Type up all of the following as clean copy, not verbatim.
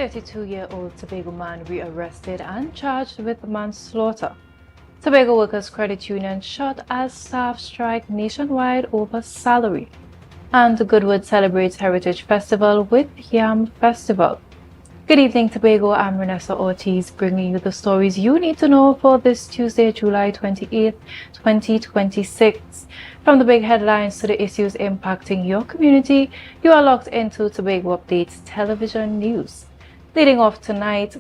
32-year-old Tobago man rearrested and charged with manslaughter. Tobago Workers Credit Union shut as staff strike nationwide over salary. And Goodwood celebrates Heritage Festival with Yam Festival. Good evening, Tobago. I'm Renessa Ortiz, bringing you the stories you need to know for this Tuesday, July 28, 2026. From the big headlines to the issues impacting your community, you are locked into Tobago Updates television news. Leading off tonight,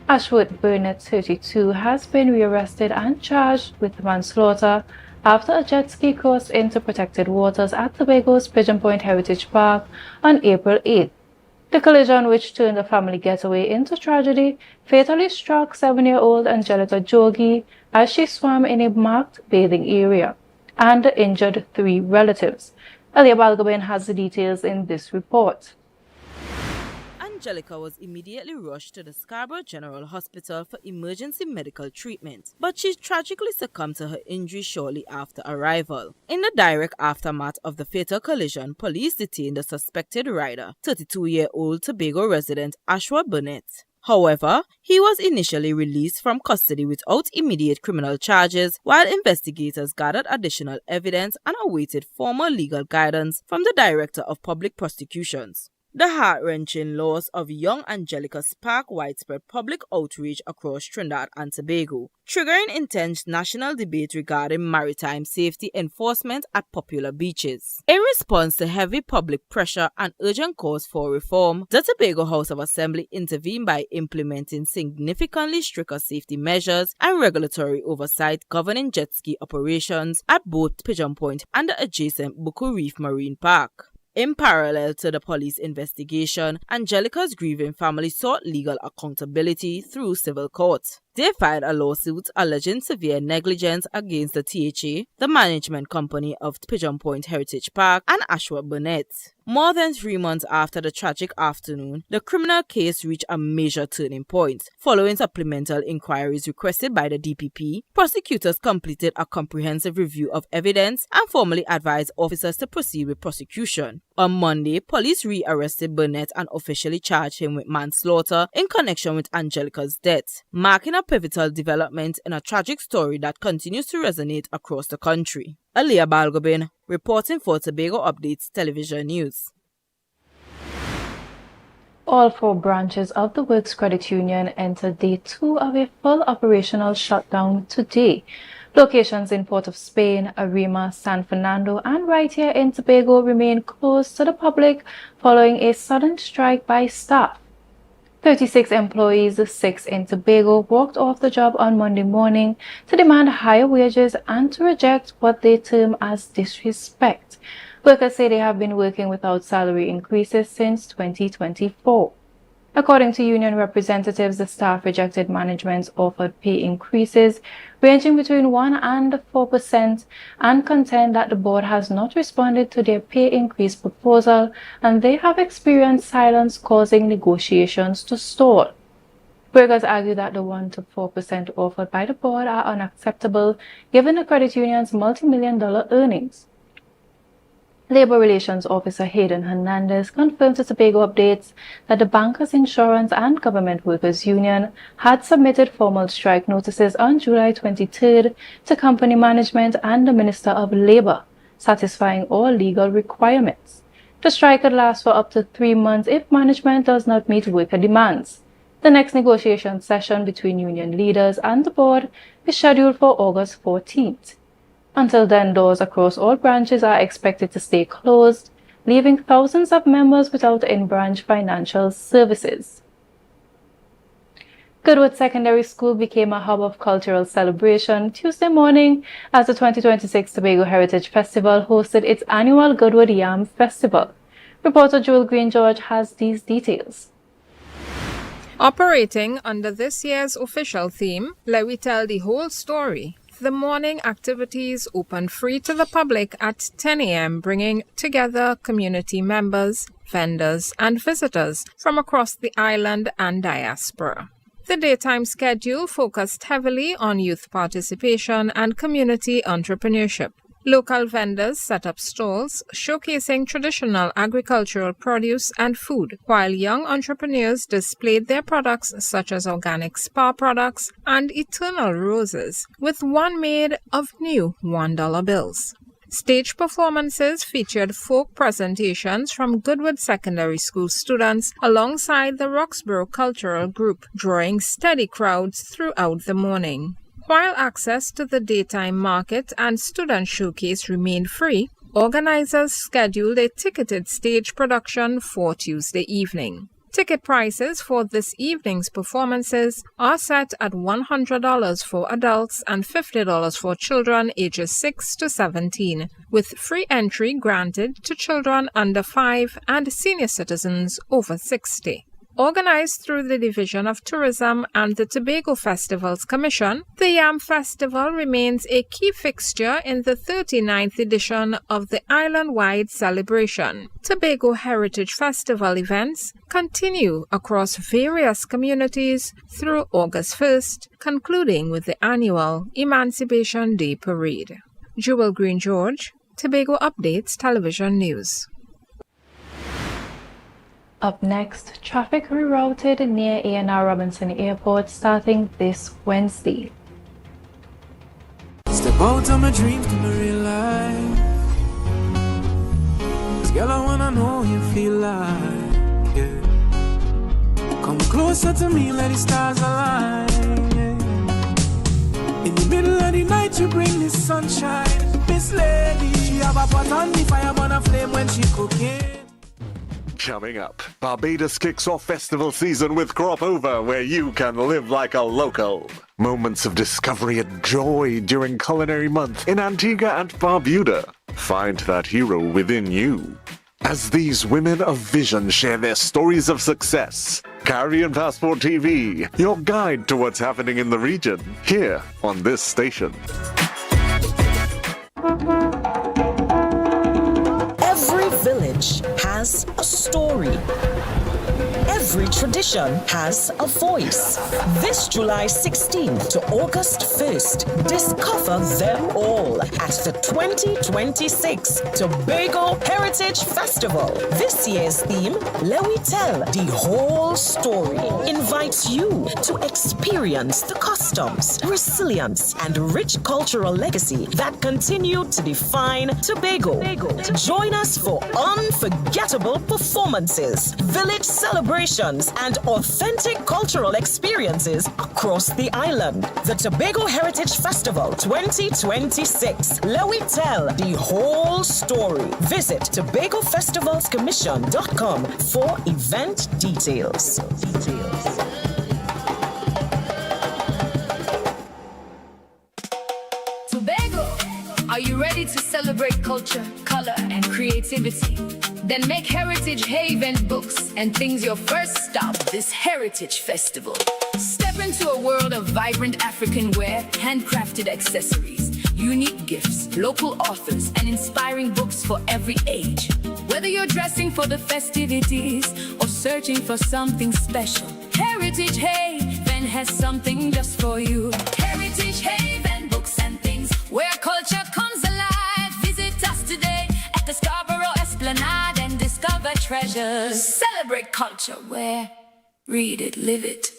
Ashwood Burnett, 32, has been rearrested and charged with manslaughter after a jet ski crossed into protected waters at Tobago's Pigeon Point Heritage Park on April 8. The collision, which turned a family getaway into tragedy, fatally struck 7-year-old Angelica Jogi as she swam in a marked bathing area and injured 3 relatives. AMPLIA Balgobin has the details in this report. Angelica was immediately rushed to the Scarborough General Hospital for emergency medical treatment, but she tragically succumbed to her injuries shortly after arrival. In the direct aftermath of the fatal collision, police detained the suspected rider, 32-year-old Tobago resident Ashwood Burnett. However, he was initially released from custody without immediate criminal charges while investigators gathered additional evidence and awaited formal legal guidance from the Director of Public Prosecutions. The heart-wrenching loss of young Angelica sparked widespread public outrage across Trinidad and Tobago, triggering intense national debate regarding maritime safety enforcement at popular beaches. In response to heavy public pressure and urgent calls for reform, the Tobago House of Assembly intervened by implementing significantly stricter safety measures and regulatory oversight governing jet ski operations at both Pigeon Point and the adjacent Buku Reef Marine Park. In parallel to the police investigation, Angelica's grieving family sought legal accountability through civil court. They filed a lawsuit alleging severe negligence against the THA, the management company of Pigeon Point Heritage Park, and Ashwood Burnett. More than 3 months after the tragic afternoon, the criminal case reached a major turning point. Following supplemental inquiries requested by the DPP, prosecutors completed a comprehensive review of evidence and formally advised officers to proceed with prosecution. On Monday, police rearrested Burnett and officially charged him with manslaughter in connection with Angelica's death, marking a pivotal development in a tragic story that continues to resonate across the country. AMPLIA Balgobin, reporting for Tobago Updates Television News. All 4 branches of the Works Credit Union entered day 2 of a full operational shutdown today. Locations in Port of Spain, Arima, San Fernando, and right here in Tobago remain closed to the public following a sudden strike by staff. 36 employees, 6 in Tobago, walked off the job on Monday morning to demand higher wages and to reject what they term as disrespect. Workers say they have been working without salary increases since 2024. According to union representatives, the staff rejected management's offered pay increases ranging between 1% and 4% and contend that the board has not responded to their pay increase proposal and they have experienced silence, causing negotiations to stall. Workers argue that the 1% to 4% offered by the board are unacceptable given the credit union's multi-million-dollar earnings. Labor Relations Officer Hayden Hernandez confirmed to Tobago Updates that the Bankers Insurance and Government Workers Union had submitted formal strike notices on July 23rd to company management and the Minister of Labor, satisfying all legal requirements. The strike could last for up to 3 months if management does not meet worker demands. The next negotiation session between union leaders and the board is scheduled for August 14th. Until then, doors across all branches are expected to stay closed, leaving thousands of members without in-branch financial services. Goodwood Secondary School became a hub of cultural celebration Tuesday morning as the 2026 Tobago Heritage Festival hosted its annual Goodwood Yam Festival. Reporter Joel Green-George has these details. Operating under this year's official theme, Let We Tell the Whole Story, the morning activities opened free to the public at 10 a.m., bringing together community members, vendors, and visitors from across the island and diaspora. The daytime schedule focused heavily on youth participation and community entrepreneurship. Local vendors set up stalls showcasing traditional agricultural produce and food, while young entrepreneurs displayed their products such as organic spa products and eternal roses, with one made of new $1 bills. Stage performances featured folk presentations from Goodwood Secondary School students alongside the Roxborough Cultural Group, drawing steady crowds throughout the morning. While access to the daytime market and student showcase remained free, organizers scheduled a ticketed stage production for Tuesday evening. Ticket prices for this evening's performances are set at $100 for adults and $50 for children ages 6 to 17, with free entry granted to children under 5 and senior citizens over 60. Organized through the Division of Tourism and the Tobago Festivals Commission, the Yam Festival remains a key fixture in the 39th edition of the island-wide celebration. Tobago Heritage Festival events continue across various communities through August 1st, concluding with the annual Emancipation Day Parade. Jewel Green George, Tobago Updates Television News. Up next, traffic rerouted near A&R Robinson Airport starting this Wednesday. Step out of my dreams to my real life. This girl, I wanna know you feel like, yeah. Come closer to me, let the stars align, yeah. In the middle of the night, you bring the sunshine. Miss Lady, she have a pot on the fire, burn a flame when she cooking. Coming up, Barbados kicks off festival season with Crop Over, where you can live like a local. Moments of discovery and joy during Culinary Month in Antigua and Barbuda. Find that hero within you. As these women of vision share their stories of success, Caribbean Passport TV, your guide to what's happening in the region, here on this station. Every village has a story. Every tradition has a voice. This July 16th to August 1st, discover them all at the 2026 Tobago Heritage Festival. This year's theme, Let We Tell the Whole Story, invites you to experience the customs, resilience, and rich cultural legacy that continue to define Tobago. Join us for unforgettable performances, village celebrations, and authentic cultural experiences across the island. The Tobago Heritage Festival 2026. Let we tell the whole story. Visit TobagoFestivalsCommission.com for event details. Tobago, are you ready to celebrate culture, color, and creativity? Then make Heritage Haven books and things your first stop this Heritage Festival. Step into a world of vibrant African wear, handcrafted accessories, unique gifts, local authors, and inspiring books for every age. Whether you're dressing for the festivities or searching for something special, Heritage Haven has something just for you. Heritage Haven books and things where culture comes alive. Visit us today at the Scarborough Esplanade and discover treasures. Celebrate culture where read it, live it.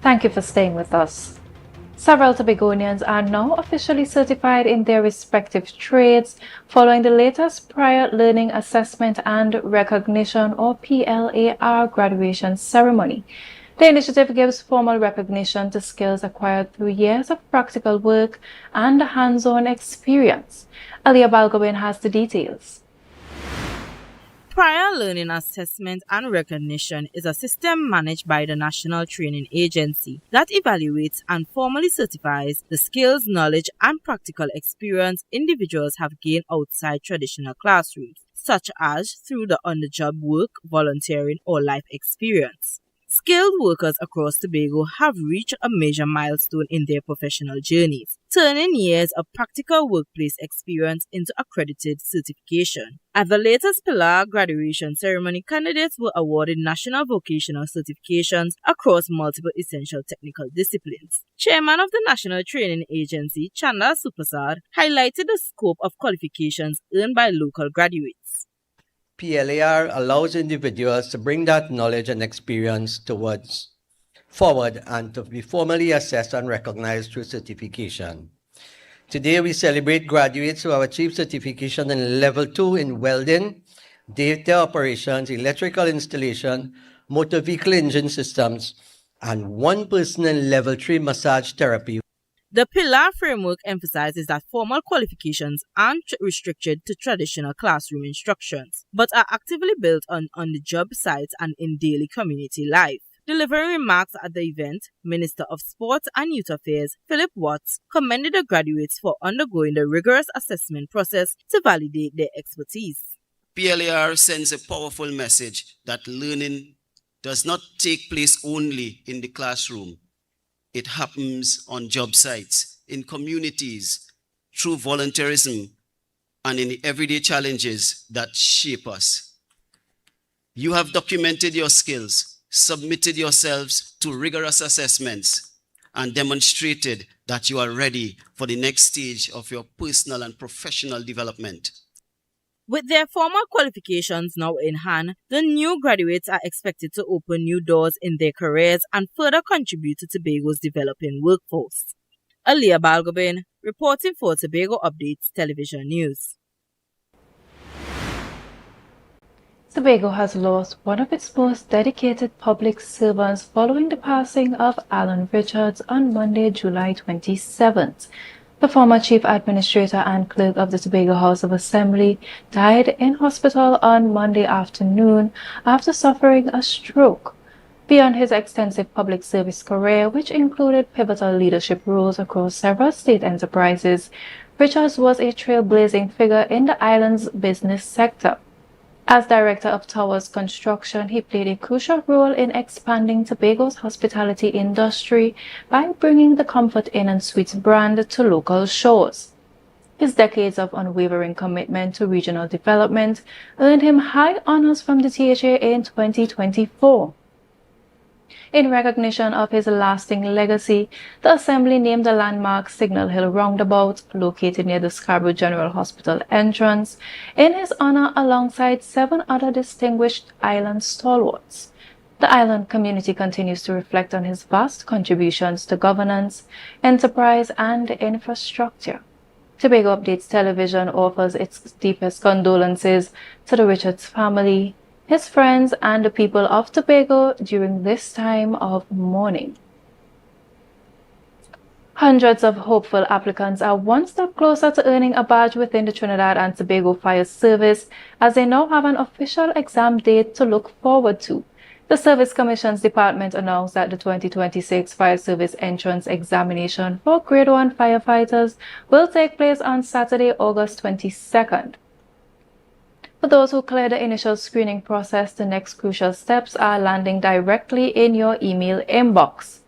Thank you for staying with us. Several Tobagonians are now officially certified in their respective trades following the latest Prior Learning Assessment and Recognition or PLAR graduation ceremony. The initiative gives formal recognition to skills acquired through years of practical work and hands-on experience. Alia Balgowin has the details. Prior Learning Assessment and Recognition is a system managed by the National Training Agency that evaluates and formally certifies the skills, knowledge, and practical experience individuals have gained outside traditional classrooms, such as through the on-the-job work, volunteering, or life experience. Skilled workers across Tobago have reached a major milestone in their professional journeys, turning years of practical workplace experience into accredited certification. At the latest PILA graduation ceremony, candidates were awarded national vocational certifications across multiple essential technical disciplines. Chairman of the National Training Agency, Chanda Supasad, highlighted the scope of qualifications earned by local graduates. PLAR allows individuals to bring that knowledge and experience forward and to be formally assessed and recognized through certification. Today, we celebrate graduates who have achieved certification in Level 2 in welding, data operations, electrical installation, motor vehicle engine systems, and one person in Level 3 massage therapy. The PILA framework emphasizes that formal qualifications aren't restricted to traditional classroom instructions, but are actively built on the job sites and in daily community life. Delivering remarks at the event, Minister of Sports and Youth Affairs, Philip Watts, commended the graduates for undergoing the rigorous assessment process to validate their expertise. PLAR sends a powerful message that learning does not take place only in the classroom. It happens on job sites, in communities, through volunteerism, and in the everyday challenges that shape us. You have documented your skills, submitted yourselves to rigorous assessments, and demonstrated that you are ready for the next stage of your personal and professional development. With their formal qualifications now in hand, the new graduates are expected to open new doors in their careers and further contribute to Tobago's developing workforce. Aliyah Balgobin, reporting for Tobago Updates Television News. Tobago has lost one of its most dedicated public servants following the passing of Alan Richards on Monday, July 27th. The former Chief Administrator and Clerk of the Tobago House of Assembly died in hospital on Monday afternoon after suffering a stroke. Beyond his extensive public service career, which included pivotal leadership roles across several state enterprises, Richards was a trailblazing figure in the island's business sector. As Director of Towers Construction, he played a crucial role in expanding Tobago's hospitality industry by bringing the Comfort Inn and Suites brand to local shores. His decades of unwavering commitment to regional development earned him high honors from the THA in 2024. In recognition of his lasting legacy, the Assembly named the landmark Signal Hill Roundabout, located near the Scarborough General Hospital entrance, in his honor alongside 7 other distinguished island stalwarts. The island community continues to reflect on his vast contributions to governance, enterprise, and infrastructure. Tobago Updates Television offers its deepest condolences to the Richards family, his friends, and the people of Tobago during this time of mourning. Hundreds of hopeful applicants are one step closer to earning a badge within the Trinidad and Tobago Fire Service, as they now have an official exam date to look forward to. The Service Commissions Department announced that the 2026 Fire Service Entrance Examination for Grade 1 firefighters will take place on Saturday, August 22nd. For those who clear the initial screening process, the next crucial steps are landing directly in your email inbox.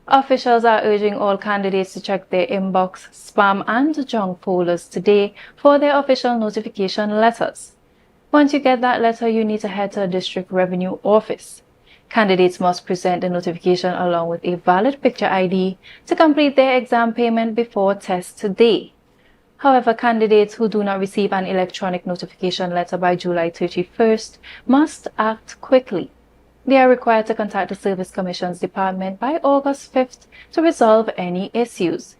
Officials are urging all candidates to check their inbox, spam, and junk folders today for their official notification letters. Once you get that letter, you need to head to a district revenue office. Candidates must present the notification along with a valid picture ID to complete their exam payment before test today. However, candidates who do not receive an electronic notification letter by July 31st must act quickly. They are required to contact the Service Commissions Department by August 5th to resolve any issues.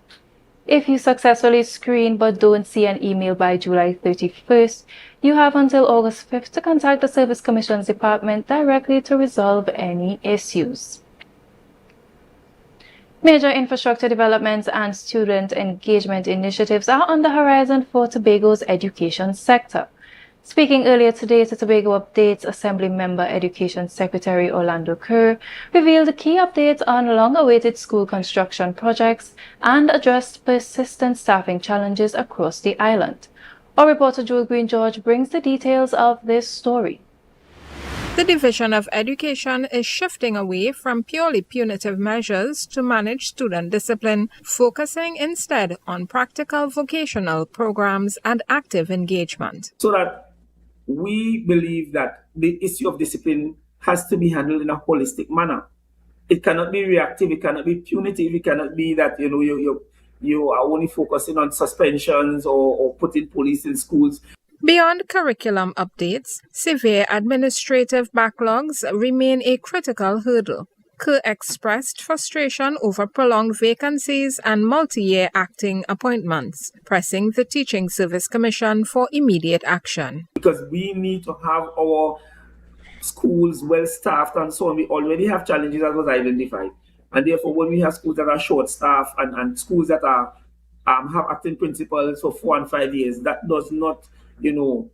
If you successfully screen but don't see an email by July 31st, you have until August 5th to contact the Service Commissions Department directly to resolve any issues. Major infrastructure developments and student engagement initiatives are on the horizon for Tobago's education sector. Speaking earlier today to Tobago Updates, Assembly Member Education Secretary Orlando Kerr revealed key updates on long-awaited school construction projects and addressed persistent staffing challenges across the island. Our reporter Joel Green George brings the details of this story. The Division of Education is shifting away from purely punitive measures to manage student discipline, focusing instead on practical vocational programs and active engagement. So that we believe that the issue of discipline has to be handled in a holistic manner. It cannot be reactive, it cannot be punitive, it cannot be that you are only focusing on suspensions or putting police in schools. Beyond curriculum updates, severe administrative backlogs remain a critical hurdle. Kerr expressed frustration over prolonged vacancies and multi-year acting appointments, pressing the Teaching Service Commission for immediate action. Because we need to have our schools well-staffed and so on. We already have challenges that was identified. And therefore, when we have schools that are short-staffed and schools that are have acting principals for 4 and 5 years, that does not do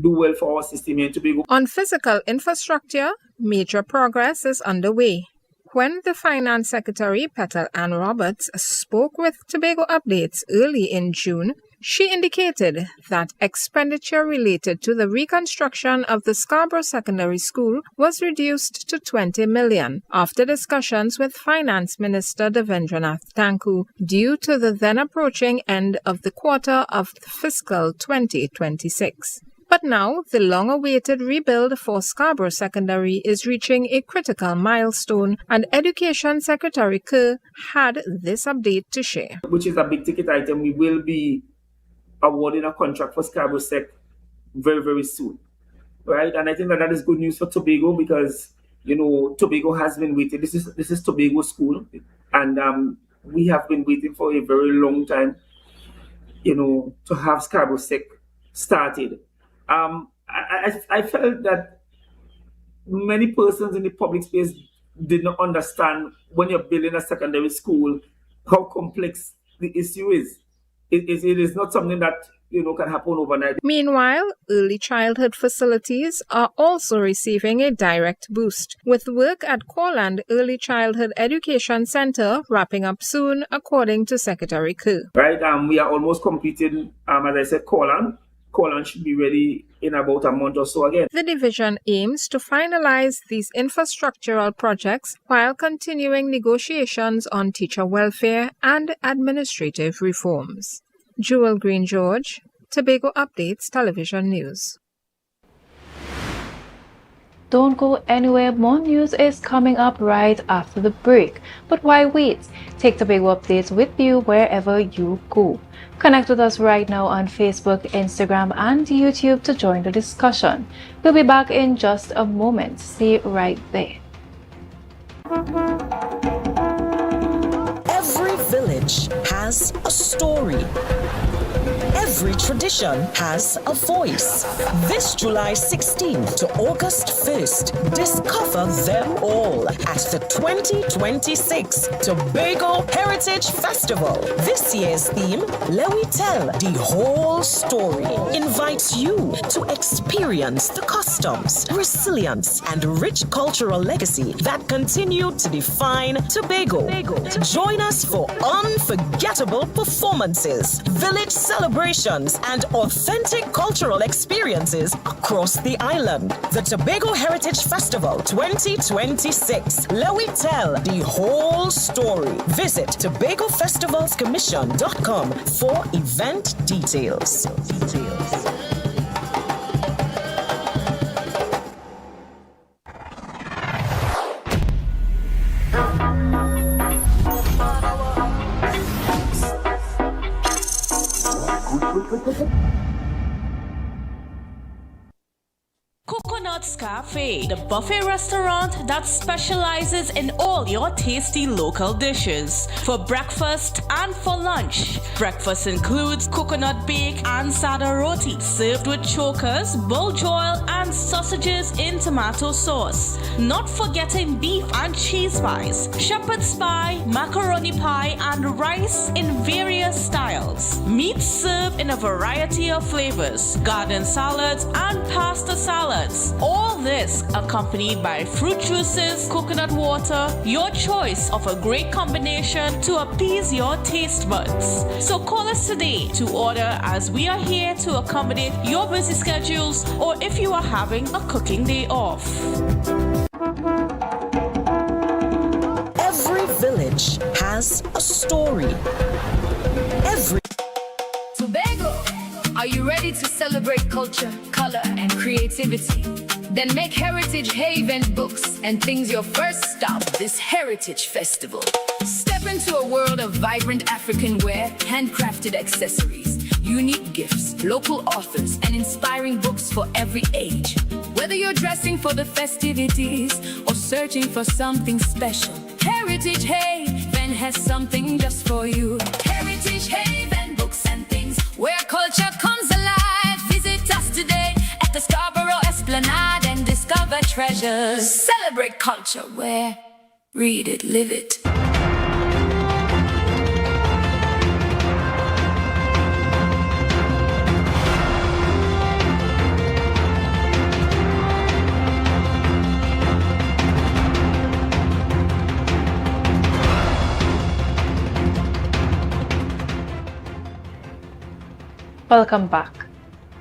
well for our system here in Tobago. On physical infrastructure, major progress is underway. When the Finance Secretary, Petal Ann Roberts, spoke with Tobago Updates early in June, she indicated that expenditure related to the reconstruction of the Scarborough Secondary School was reduced to $20 million after discussions with Finance Minister Devendranath Tanku due to the then approaching end of the quarter of fiscal 2026. But now, the long-awaited rebuild for Scarborough Secondary is reaching a critical milestone, and Education Secretary Kerr had this update to share. Which is a big-ticket item. We will be awarding a contract for Scarborough Sec very, very soon, right? And I think that is good news for Tobago because, Tobago has been waiting. This is Tobago School, and we have been waiting for a very long time, to have Scarborough Sec started. I felt that many persons in the public space did not understand when you're building a secondary school how complex the issue is. It is not something that can happen overnight. Meanwhile, early childhood facilities are also receiving a direct boost, with work at Corland Early Childhood Education Center wrapping up soon, according to Secretary Kerr. Right, we are almost completing, as I said, Corland. Corland should be ready in about a month or so again. The division aims to finalize these infrastructural projects while continuing negotiations on teacher welfare and administrative reforms. Jewel Green George, Tobago Updates Television News. Don't go anywhere, more news is coming up right after the break. But why wait? Take Tobago Updates with you wherever you go. Connect with us right now on Facebook, Instagram, and YouTube to join the discussion. We'll be back in just a moment. See you right there. Every village has a story. Every tradition has a voice. This July 16th to August 1st, discover them all at the 2026 Tobago Heritage Festival. This year's theme, Let We Tell the Whole Story, invites you to experience the customs, resilience, and rich cultural legacy that continue to define Tobago. Join us for unforgettable performances, village celebrations, and authentic cultural experiences across the island. The Tobago Heritage Festival 2026. Let we tell the whole story. Visit TobagoFestivalsCommission.com for event details. Coconut's Cafe, the buffet restaurant that specializes in all your tasty local dishes. For breakfast and for lunch. Breakfast includes coconut bake and sada roti, served with chokers, bull joil, and sausages in tomato sauce. Not forgetting beef and cheese pies, shepherd's pie, macaroni pie, and rice in various styles. Meat served in a variety of flavors, garden salads, and pasta salads. All this accompanied by fruit juices, coconut water, your choice of a great combination to appease your taste buds. So call us today to order, as we are here to accommodate your busy schedules or if you are having a cooking day off. Every village has a story. Tobago, are you ready to celebrate culture, color, and creativity? Then make Heritage Haven books and things your first stop this Heritage Festival. Step into a world of vibrant African wear, handcrafted accessories, unique gifts, local authors, and inspiring books for every age. Whether you're dressing for the festivities or searching for something special, Heritage Haven has something just for you. Heritage Haven books and things where culture comes alive. Visit us today at the Scarborough Esplanade and discover treasures. Celebrate culture where read it, live it. Welcome back.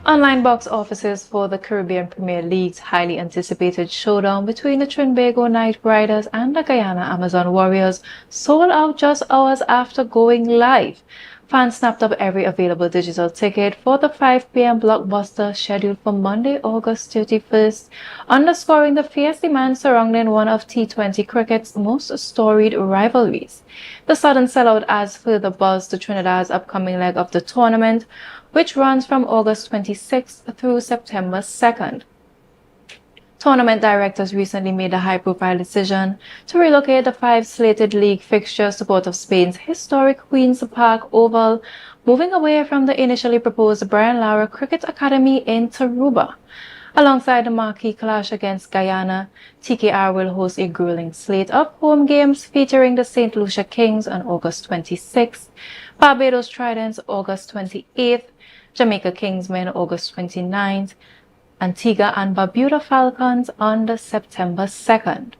Online box offices for the Caribbean Premier League's highly anticipated showdown between the Tobago Knight Riders and the Guyana Amazon Warriors sold out just hours after going live. Fans snapped up every available digital ticket for the 5 p.m. blockbuster scheduled for Monday, August 31st, underscoring the fierce demand surrounding one of T20 cricket's most storied rivalries. The sudden sellout adds further buzz to Trinidad's upcoming leg of the tournament, which runs from August 26th through September 2nd. Tournament directors recently made a high-profile decision to relocate the 5 slated league fixtures to Port of Spain's historic Queen's Park Oval, moving away from the initially proposed Brian Lara Cricket Academy in Tarouba. Alongside the marquee clash against Guyana, TKR will host a grueling slate of home games featuring the St. Lucia Kings on August 26th, Barbados Tridents August 28th, Jamaica Kingsmen August 29th, Antigua and Barbuda Falcons on the September 2nd.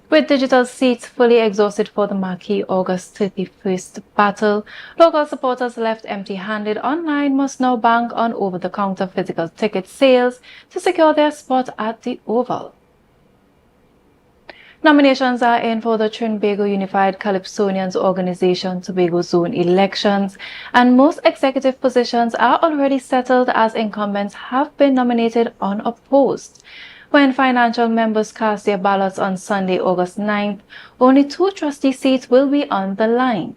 With digital seats fully exhausted for the marquee August 31st battle, local supporters left empty-handed online must now bank on over-the-counter physical ticket sales to secure their spot at the Oval. Nominations are in for the Tobago Unified Calypsonians Organization Tobago Zone elections, and most executive positions are already settled as incumbents have been nominated unopposed. When financial members cast their ballots on Sunday, August 9th, only 2 trustee seats will be on the line.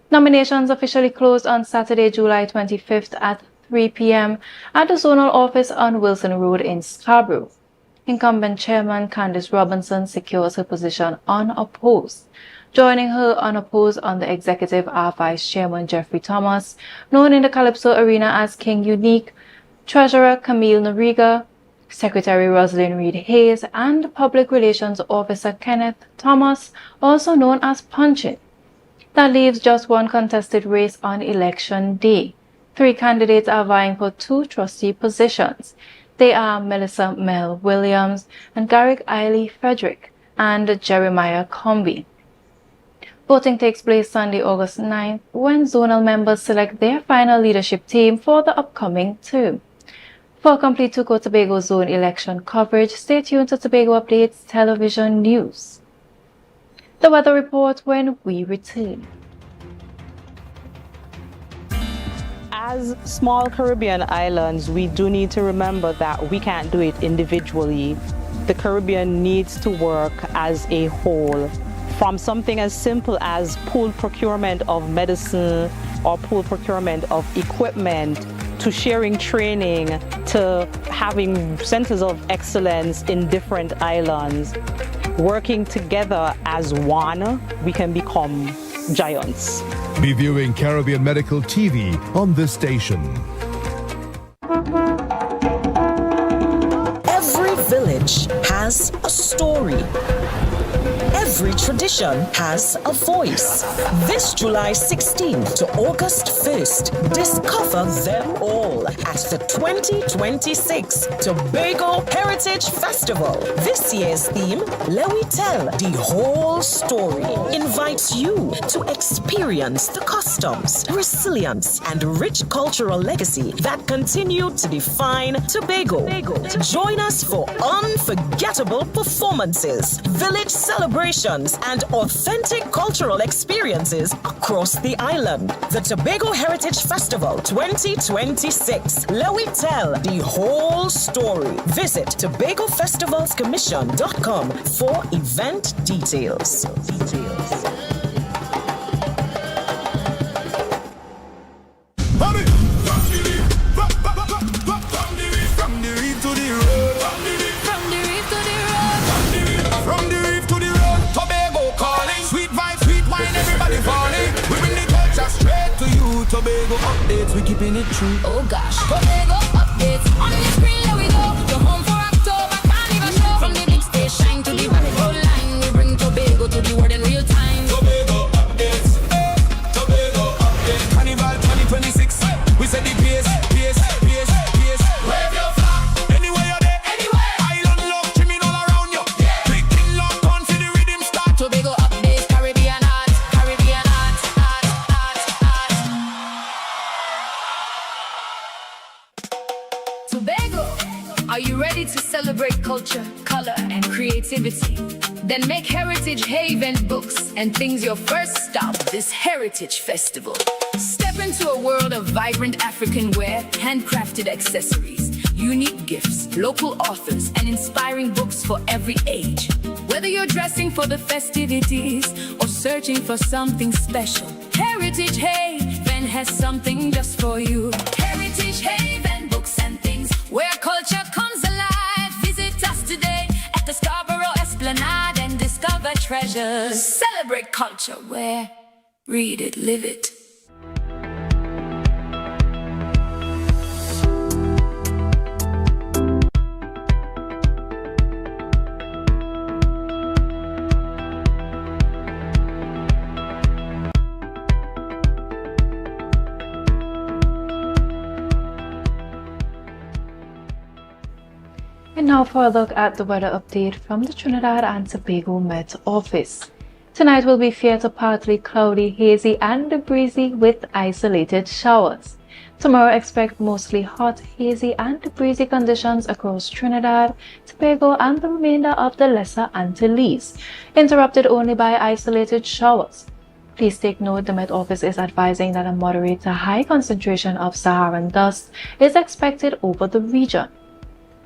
Nominations officially closed on Saturday, July 25th at 3 p.m. at the zonal office on Wilson Road in Scarborough. Incumbent Chairman Candice Robinson secures her position unopposed. Joining her unopposed on the executive are Vice Chairman Jeffrey Thomas, known in the Calypso arena as King Unique, Treasurer Camille Noriga, Secretary Rosalind Reed Hayes, and Public Relations Officer Kenneth Thomas, also known as Punchin. That leaves just one contested race on election day. 3 candidates are vying for 2 trustee positions. They are Melissa Mel Williams and Garrick Eiley Frederick and Jeremiah Comby. Voting takes place Sunday, August 9th, when zonal members select their final leadership team for the upcoming term. For complete TUCO Tobago Zone election coverage, stay tuned to Tobago Updates Television News. The weather report when we return. As small Caribbean islands, we do need to remember that we can't do it individually. The Caribbean needs to work as a whole. From something as simple as pooled procurement of medicine or pooled procurement of equipment, to sharing training, to having centers of excellence in different islands. Working together as one, we can become giants. Be viewing Caribbean Medical TV on this station. Every village has a story. Every tradition has a voice. This July 16th to August 1st, discover them all at the 2026 Tobago Heritage Festival. This year's theme, Let We Tell the Whole Story, invites you to experience the customs, resilience, and rich cultural legacy that continue to define Tobago. Join us for unforgettable performances, village celebrations, and authentic cultural experiences across the island. The Tobago Heritage Festival 2026. Let we tell the whole story. Visit TobagoFestivalsCommission.com for event details. Tobago updates, we keeping it true. Oh gosh, Tobago updates on the screen. There we go. The home for October Carnival show. From the big stage shine to the road line, we bring Tobago to the world in real time. Tobago updates, Tobago updates. Carnival 2026, we set the pace. Wave your flag, anywhere you're there, anywhere. Island love, trimming all around you. Yeah. Clicking lock on to the rhythm start. Tobago updates, Caribbean art. Tobago, are you ready to celebrate culture, color, and creativity? Then make Heritage Haven books and things your first stop this Heritage Festival. Step into a world of vibrant African wear, handcrafted accessories, unique gifts, local authors, and inspiring books for every age. Whether you're dressing for the festivities or searching for something special, Heritage Haven has something just for you. Heritage Haven books and things where culture comes alive. Visit us today at the Scarborough Esplanade and discover treasures. Celebrate culture where read it, live it. And now for a look at the weather update from the Trinidad and Tobago Met Office. Tonight will be fair to partly cloudy, hazy and breezy with isolated showers. Tomorrow expect mostly hot, hazy and breezy conditions across Trinidad, Tobago and the remainder of the Lesser Antilles, interrupted only by isolated showers. Please take note the Met Office is advising that a moderate to high concentration of Saharan dust is expected over the region.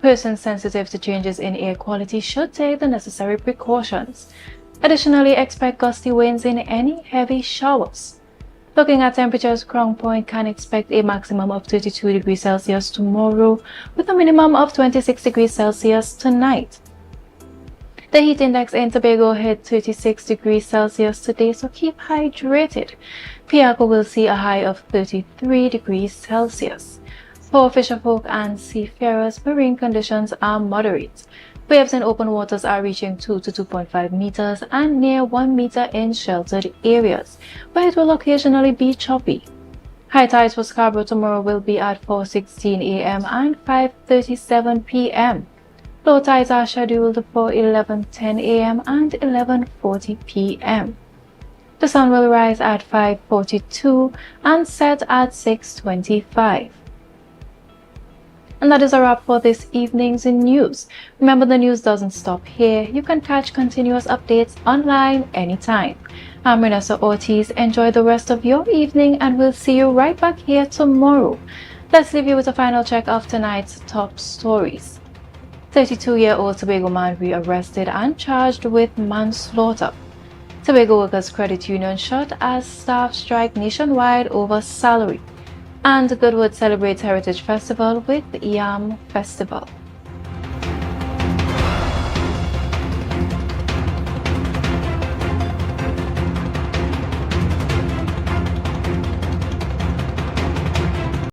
Persons sensitive to changes in air quality should take the necessary precautions. Additionally, expect gusty winds in any heavy showers. Looking at temperatures, Crown Point can expect a maximum of 32 degrees Celsius tomorrow with a minimum of 26 degrees Celsius tonight. The heat index in Tobago hit 36 degrees Celsius today, so keep hydrated. Piaco will see a high of 33 degrees Celsius. For fisherfolk and seafarers, marine conditions are moderate. Waves in open waters are reaching 2 to 2.5 meters and near 1 meter in sheltered areas, where it will occasionally be choppy. High tides for Scarborough tomorrow will be at 4:16 a.m. and 5:37 p.m. Low tides are scheduled for 11:10 a.m. and 11:40 p.m. The sun will rise at 5:42 and set at 6:25. And that is a wrap for this evening's news. Remember, the news doesn't stop here. You can catch continuous updates online anytime. I'm Renessa Ortiz. Enjoy the rest of your evening and we'll see you right back here tomorrow. Let's leave you with a final check of tonight's top stories. 32-year-old Tobago man rearrested and charged with manslaughter. Tobago Workers Credit Union shut as staff strike nationwide over salary. And Goodwood celebrates Heritage Festival with Yam Festival.